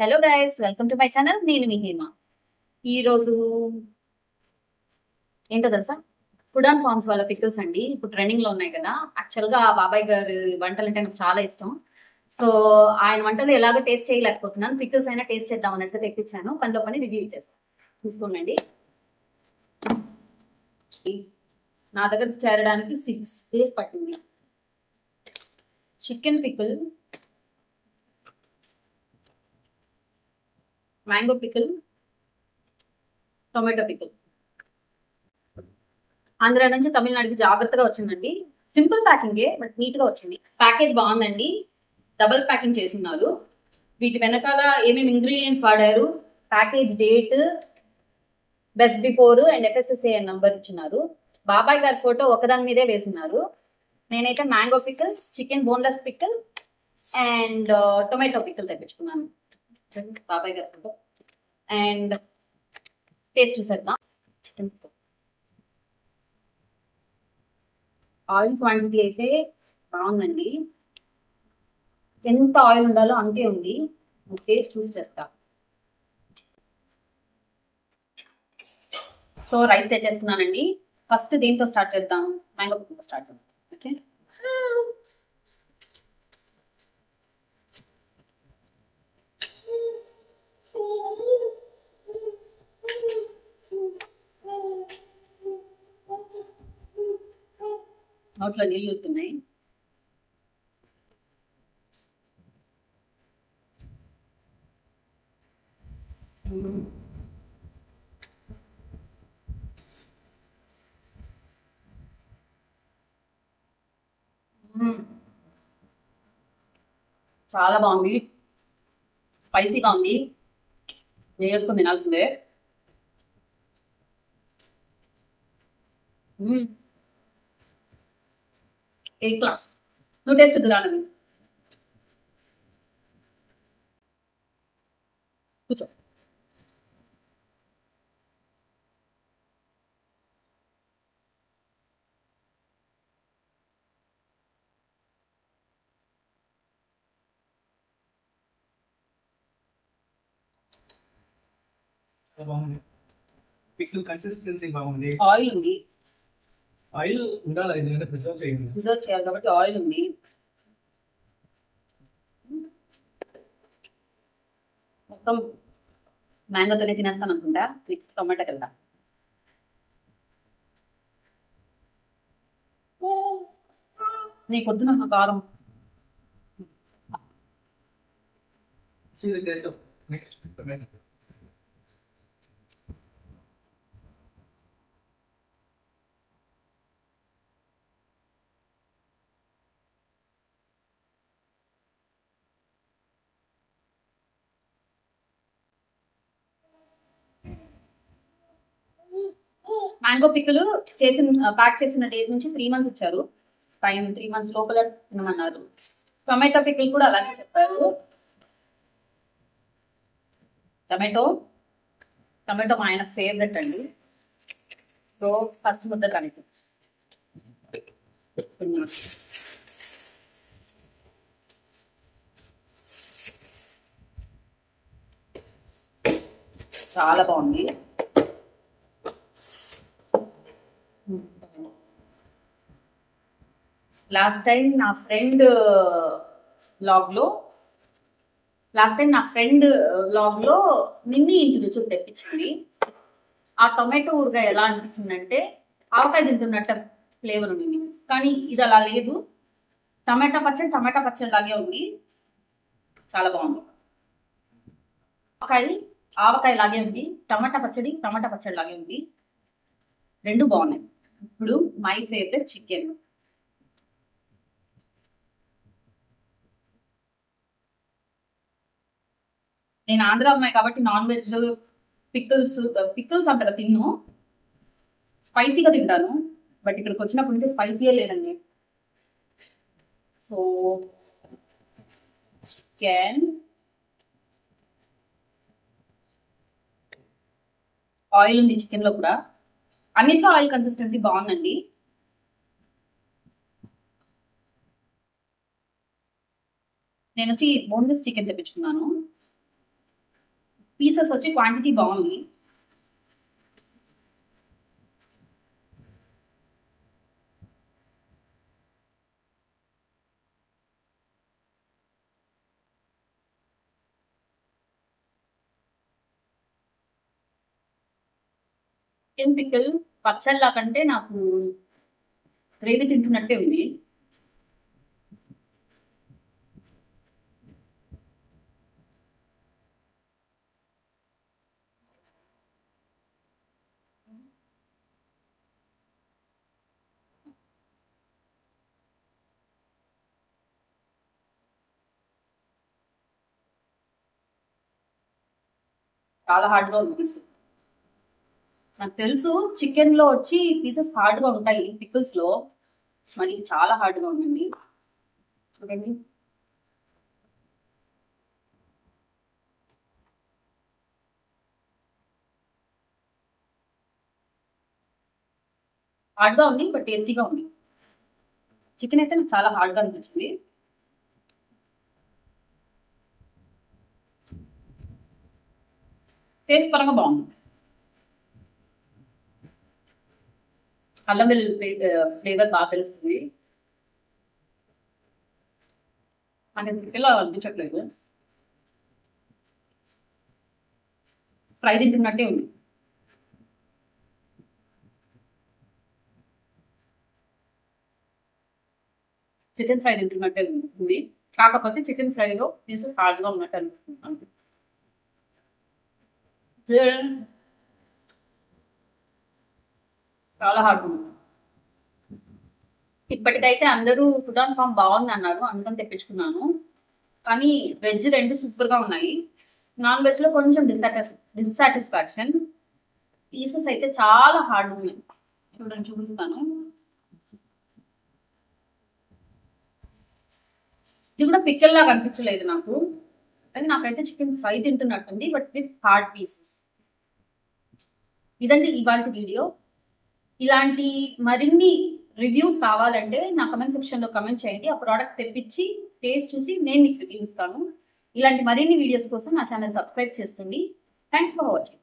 Hello guys, welcome to my channel. నేను మీ హేమ. ఈ రోజు ఏంటో తెలుసా, ఫుడ్ అండ్ ఫార్మ్స్ వాళ్ళ పికిల్స్ అండి. ఇప్పుడు ట్రెండింగ్ లో ఉన్నాయి కదా. యాక్చువల్ గా బాబాయ్ గారి వంటలు అంటే నాకు చాలా ఇష్టం. సో ఆయన వంటలు ఎలాగో టేస్ట్ చేయలేకపోతున్నాను, పికిల్స్ అయినా టేస్ట్ చేద్దాం అన్నట్టు తెప్పించాను. పనిలో పని రివ్యూ చేస్తాను, చూసుకోండి. నా దగ్గరకు చేరడానికి 6 days పట్టింది. Chicken pickle, mango pickle, tomato pickle. Andhra నుంచి తమిళనాడుకి జాగ్రత్తగా వచ్చిందండి. సింపుల్ ప్యాకింగే, బట్ నీట్ గా వచ్చింది. ప్యాకేజ్ బాగుందండి, డబుల్ ప్యాకింగ్ చేస్తున్నారు. వీటి వెనకాల ఏమేమి ఇంగ్రీడియంట్స్ వాడారు, package date, best before and FSSAI number ఇచ్చున్నారు. బాబాయ్ గారి ఫోటో ఒకదాని మీదే వేస్తున్నారు. నేనైతే mango pickle, chicken boneless pickle and tomato pickle తెప్పించుకున్నాను. బాబాయ్ గారి ఫోటో అండ్ టేస్ట్ చూసేద్దాం. చికెన్ పికిల్ ఆయిల్ క్వాంటిటీ అయితే బాగుందండి. ఎంత ఆయిల్ ఉండాలో అంతే ఉంది. టేస్ట్ చూసి చేస్తా. సో రైస్ తెచ్చేస్తున్నానండి. ఫస్ట్ దేంతో స్టార్ట్ చేద్దాం? మ్యాంగో పికిల్తో స్టార్ట్ చేద్దాం. ఓకే, నోట్లో నీళ్ళు వస్తున్నాయి. చాలా బాగుంది, స్పైసీగా ఉంది. వేసుకొని తినాల్సిందే. ఏ క్లాస్. నువ్వు టేస్ట్ తిరాను, కూర్చో. బాగుంది. పికిల్ కన్సిస్టెన్సీ బాగుంది. ఆయిల్ ఉంది, ఆయిల్ ఉండాలి, ఎందుకంటే ప్రిజర్వ్ చేయండి. ప్రిజర్వ్ చేయాలి కాబట్టి ఆయిల్ ఉంది. మొత్తం మ్యాంగోతోనే తినేస్తాను అనుకుంటా. నెక్స్ట్ టొమాటోకి వెళ్తా. నీకు వద్దు నాకు కారం. See the taste of mixed tomato. Mango పిక్కలు ప్యాక్ చేసిన డేట్ నుంచి 3 months ఇచ్చారు. టైం 3 months లోపల తినమన్నారు. టొమాటో పికిల్ కూడా అలాగే చెప్పారు. టమాటో మా ఆయన ఫేవరెట్ అండి. సో ఫస్ట్ ముద్ద కానీ చాలా బాగుంది. లాస్ట్ టైం నా ఫ్రెండ్ వ్లాగ్ లో మిన్ని ఇంటి రుచులు తెప్పించింది. ఆ టొమాటో ఊరగాయ ఎలా అనిపిస్తుందంటే ఆవకాయ తింటున్నట్టు ఫ్లేవర్ ఉంది, కానీ ఇది అలా లేదు. టమాటా పచ్చడి లాగే ఉంది. చాలా బాగుంది. ఆవకాయ లాగే ఉంది, టమాటా పచ్చడి లాగే ఉంది. రెండు బాగున్నాయి. ఇప్పుడు మై ఫేవరెట్ చికెన్. నేను ఆంధ్ర అమ్మాయి కాబట్టి నాన్ వెజ్ పికిల్స్ అంతగా తిన్ను, స్పైసీగా తింటాను. బట్ ఇక్కడికి వచ్చినప్పటి నుంచి స్పైసీయే లేదండి. సో చికెన్, ఆయిల్ ఉంది చికెన్ లో కూడా. అన్నిట్లో ఆయిల్ కన్సిస్టెన్సీ బాగుందండి. నేను వచ్చి బోన్లెస్ చికెన్ తెప్పించుకున్నాను. పీసెస్ వచ్చి క్వాంటిటీ బాగుంది. చికెన్ పిక్కల్ పచ్చళ్ళ కంటే నాకు గ్రేవీ తింటున్నట్టే ఉంది. చాలా హార్డ్ గా ఉంది పీస్. నాకు తెలుసు చికెన్ లో వచ్చి పీసెస్ హార్డ్ గా ఉంటాయి పికిల్స్ లో, మరి చాలా హార్డ్ గా ఉందండి. చూడండి హార్డ్ గా ఉంది, బట్ టేస్టీగా ఉంది. చికెన్ అయితే నాకు చాలా హార్డ్ గా అనిపించింది. టేస్ట్ పరంగా బాగుంది. అల్లం వెల్లుల్లి ఫ్లేవర్ బాగా తెలుస్తుంది. అంటే పిక్కలా అనిపించట్లేదు, ఫ్రై తింటున్నట్టే ఉంది. చికెన్ ఫ్రై తింటున్నట్టే ఉంది, కాకపోతే చికెన్ ఫ్రైలో పీసెస్ హార్డ్గా ఉన్నట్టు అనిపిస్తుంది. చాలా హార్డ్ ఉంది. ఇప్పటికైతే అందరూ ఫుడ్ ఆన్ ఫామ్ బాగుంది అన్నారు, అందుకని తెప్పించుకున్నాను. కానీ వెజ్ రెండు సూపర్ గా ఉన్నాయి. నాన్ వెజ్ లో కొంచెం డిస్సాటిస్ఫాక్షన్. పీసెస్ అయితే చాలా హార్డ్ ఉన్నాయి. చూడండి, చూపిస్తాను. ఇది కూడా పిక్కల్ లాగా అనిపించలేదు నాకు, కానీ నాకైతే చికెన్ ఫ్రై తింటున్నట్టుంది, బట్ విత్ హార్డ్ పీసెస్. ఇదండి ఇవాళ వీడియో. ఇలాంటి మరిన్ని రివ్యూస్ కావాలంటే నా కమెంట్ సెక్షన్ లో కమెంట్ చేయండి. ఆ ప్రోడక్ట్ తెప్పించి టేస్ట్ చూసి నేను మీకు రివ్యూ ఇస్తాను. ఇలాంటి మరిన్ని వీడియోస్ కోసం నా ఛానల్ సబ్స్క్రైబ్ చేసుకోండి. Thanks for watching.